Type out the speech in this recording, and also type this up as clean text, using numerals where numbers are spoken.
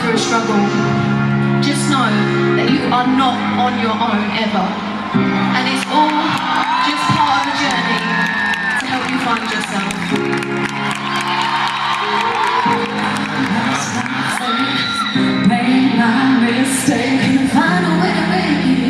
through a struggle, just know that you are not on your own ever. And it's all just part of the journey to help you find yourself. Made my mistake, find a way to make it.